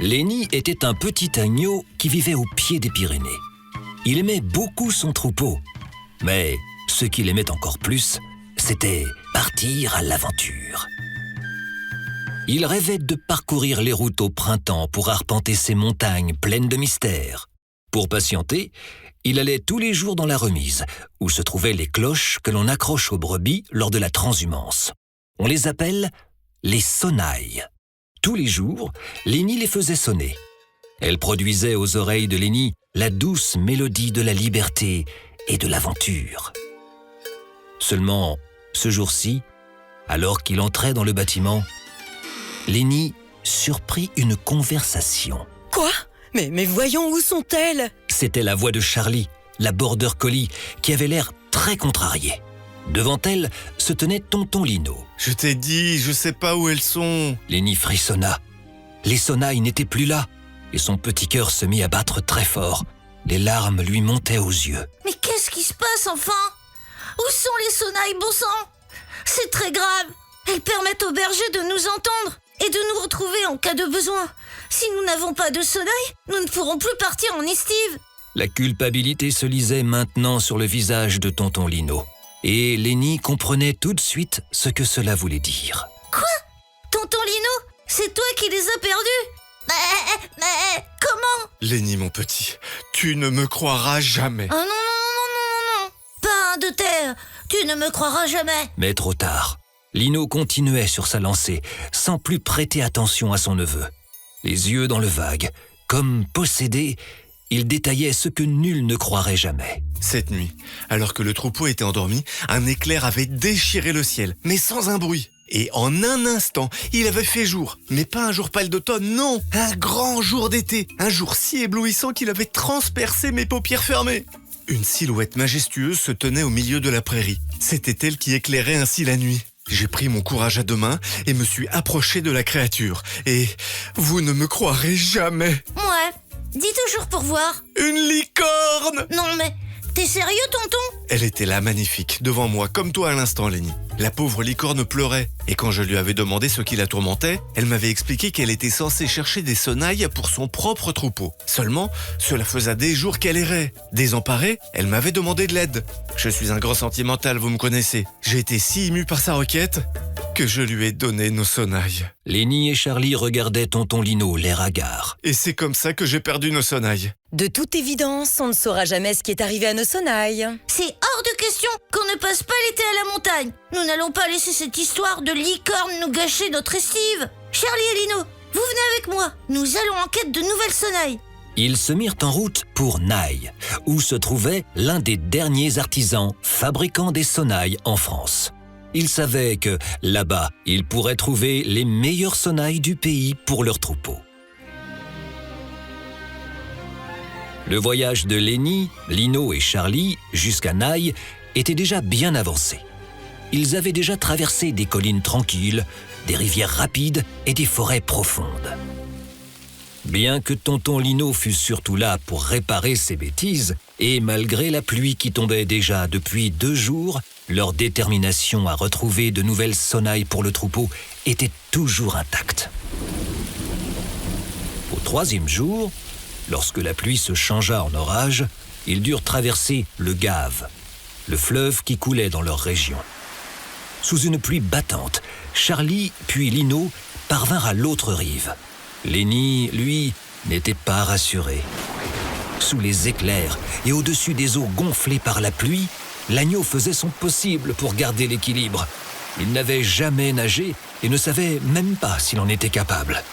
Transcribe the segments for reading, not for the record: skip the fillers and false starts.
Lenny était un petit agneau qui vivait au pied des Pyrénées. Il aimait beaucoup son troupeau, mais ce qu'il aimait encore plus, c'était partir à l'aventure. Il rêvait de parcourir les routes au printemps pour arpenter ces montagnes pleines de mystères. Pour patienter, il allait tous les jours dans la remise, où se trouvaient les cloches que l'on accroche aux brebis lors de la transhumance. On les appelle les sonnailles. Tous les jours, Lenny les faisait sonner. Elles produisaient aux oreilles de Lenny la douce mélodie de la liberté et de l'aventure. Seulement, ce jour-ci, alors qu'il entrait dans le bâtiment, Lenny surprit une conversation. Quoi ? Mais voyons, où sont-elles ? C'était la voix de Charlie, la border collie, qui avait l'air très contrariée. Devant elle se tenait tonton Lino. Je t'ai dit, je sais pas où elles sont. Lenny frissonna. Les sonnailles n'étaient plus là, et son petit cœur se mit à battre très fort. Les larmes lui montaient aux yeux. Mais qu'est-ce qui se passe enfin ? Où sont les sonnailles, bon sang ? C'est très grave. Elles permettent aux bergers de nous entendre et de nous retrouver en cas de besoin. Si nous n'avons pas de sonnailles, nous ne pourrons plus partir en estive. La culpabilité se lisait maintenant sur le visage de tonton Lino. Et Lenny comprenait tout de suite ce que cela voulait dire. Quoi ? Tonton Lino ? C'est toi qui les as perdus ? Mais comment ? Lenny, mon petit, tu ne me croiras jamais. Oh non. Pas un de terre. Tu ne me croiras jamais. Mais trop tard. Lino continuait sur sa lancée, sans plus prêter attention à son neveu. Les yeux dans le vague, comme possédé, il détaillait ce que nul ne croirait jamais. Cette nuit, alors que le troupeau était endormi, un éclair avait déchiré le ciel, mais sans un bruit. Et en un instant, il avait fait jour. Mais pas un jour pâle d'automne, non, un grand jour d'été. Un jour si éblouissant qu'il avait transpercé mes paupières fermées. Une silhouette majestueuse se tenait au milieu de la prairie. C'était elle qui éclairait ainsi la nuit. J'ai pris mon courage à deux mains et me suis approché de la créature. Et vous ne me croirez jamais. Ouais, dis toujours pour voir. Une licorne! Non mais, t'es sérieux tonton ? Elle était là, magnifique, devant moi, comme toi à l'instant, Lenny. La pauvre licorne pleurait. Et quand je lui avais demandé ce qui la tourmentait, elle m'avait expliqué qu'elle était censée chercher des sonnailles pour son propre troupeau. Seulement, cela faisait des jours qu'elle errait. Désemparée, elle m'avait demandé de l'aide. Je suis un grand sentimental, vous me connaissez. J'ai été si ému par sa requête que je lui ai donné nos sonnailles. Lenny et Charlie regardaient tonton Lino, l'air hagard. Et c'est comme ça que j'ai perdu nos sonnailles. De toute évidence, on ne saura jamais ce qui est arrivé à nos sonnailles. C'est hors de question qu'on ne passe pas l'été à la montagne. Nous n'allons pas laisser cette histoire de licorne nous gâcher notre estive. Charlie et Lino, vous venez avec moi. Nous allons en quête de nouvelles sonnailles. Ils se mirent en route pour Naï, où se trouvait l'un des derniers artisans fabricants des sonnailles en France. Ils savaient que, là-bas, ils pourraient trouver les meilleures sonnailles du pays pour leur troupeau. Le voyage de Lenny, Lino et Charlie jusqu'à Naï était déjà bien avancé. Ils avaient déjà traversé des collines tranquilles, des rivières rapides et des forêts profondes. Bien que tonton Lino fût surtout là pour réparer ses bêtises, et malgré la pluie qui tombait déjà depuis 2 jours, leur détermination à retrouver de nouvelles sonnailles pour le troupeau était toujours intacte. Au 3e jour, lorsque la pluie se changea en orage, ils durent traverser le Gave, le fleuve qui coulait dans leur région. Sous une pluie battante, Charlie puis Lino parvinrent à l'autre rive. Lenny, lui, n'était pas rassuré. Sous les éclairs et au-dessus des eaux gonflées par la pluie, l'agneau faisait son possible pour garder l'équilibre. Il n'avait jamais nagé et ne savait même pas s'il en était capable.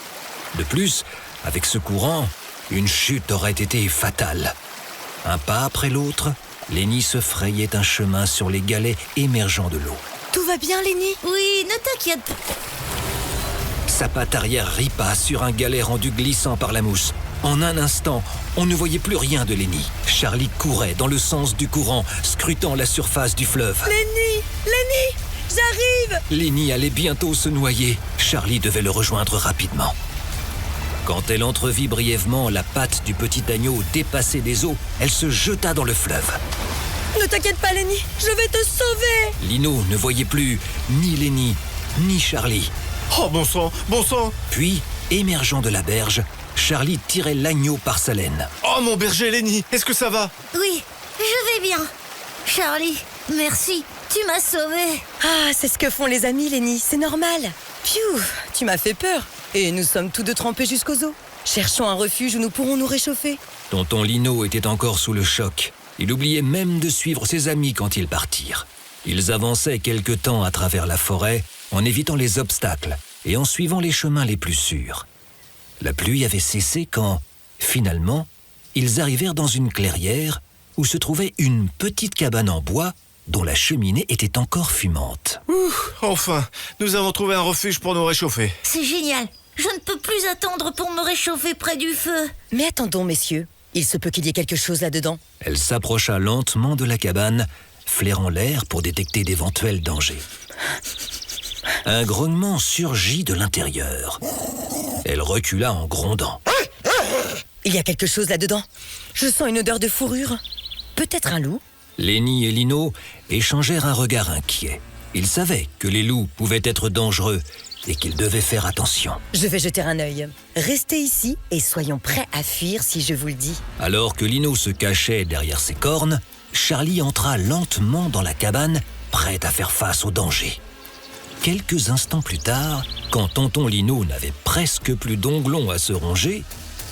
De plus, avec ce courant, une chute aurait été fatale. Un pas après l'autre, Lenny se frayait un chemin sur les galets émergeant de l'eau. Tout va bien, Lenny ? Oui, ne t'inquiète pas. Sa patte arrière ripa sur un galet rendu glissant par la mousse. En un instant, on ne voyait plus rien de Lenny. Charlie courait dans le sens du courant, scrutant la surface du fleuve. Lenny, j'arrive ! Lenny allait bientôt se noyer. Charlie devait le rejoindre rapidement. Quand elle entrevit brièvement la patte du petit agneau dépasser des eaux, elle se jeta dans le fleuve. Ne t'inquiète pas, Lenny, je vais te sauver ! Lino ne voyait plus ni Lenny, ni Charlie. Oh, bon sang, bon sang! Puis, Émergeant de la berge, Charlie tirait l'agneau par sa laine. Oh mon berger Lenny, est-ce que ça va? Oui, je vais bien. Charlie, merci, tu m'as sauvé. Ah, c'est ce que font les amis, Lenny, c'est normal. Piou, tu m'as fait peur. Et nous sommes tous deux trempés jusqu'aux os. Cherchons un refuge où nous pourrons nous réchauffer. Tonton Lino était encore sous le choc. Il oubliait même de suivre ses amis quand ils partirent. Ils avançaient quelque temps à travers la forêt en évitant les obstacles et en suivant les chemins les plus sûrs. La pluie avait cessé quand, finalement, ils arrivèrent dans une clairière où se trouvait une petite cabane en bois dont la cheminée était encore fumante. Enfin, nous avons trouvé un refuge pour nous réchauffer. C'est génial. Je ne peux plus attendre pour me réchauffer près du feu. Mais attendons, messieurs. Il se peut qu'il y ait quelque chose là-dedans. Elle s'approcha lentement de la cabane, flairant l'air pour détecter d'éventuels dangers. Un grognement surgit de l'intérieur. Elle recula en grondant. Il y a quelque chose là-dedans. Je sens une odeur de fourrure. Peut-être un loup? Lenny et Lino échangèrent un regard inquiet. Ils savaient que les loups pouvaient être dangereux et qu'ils devaient faire attention. Je vais jeter un œil. Restez ici et soyons prêts à fuir si je vous le dis. Alors que Lino se cachait derrière ses cornes, Charlie entra lentement dans la cabane, prête à faire face au danger. Quelques instants plus tard, quand tonton Lino n'avait presque plus d'onglons à se ronger,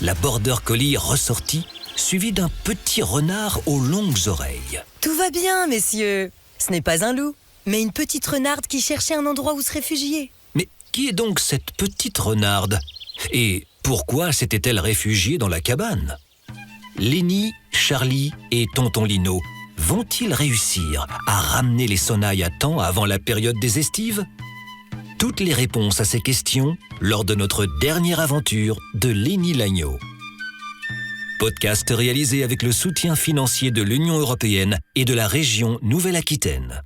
la border collie ressortit, suivie d'un petit renard aux longues oreilles. Tout va bien, messieurs. Ce n'est pas un loup, mais une petite renarde qui cherchait un endroit où se réfugier. Mais qui est donc cette petite renarde? Et pourquoi s'était-elle réfugiée dans la cabane? Lenny, Charlie et tonton Lino vont-ils réussir à ramener les sonnailles à temps avant la période des estives? Toutes les réponses à ces questions lors de notre dernière aventure de Lenny l'agneau. Podcast réalisé avec le soutien financier de l'Union européenne et de la région Nouvelle-Aquitaine.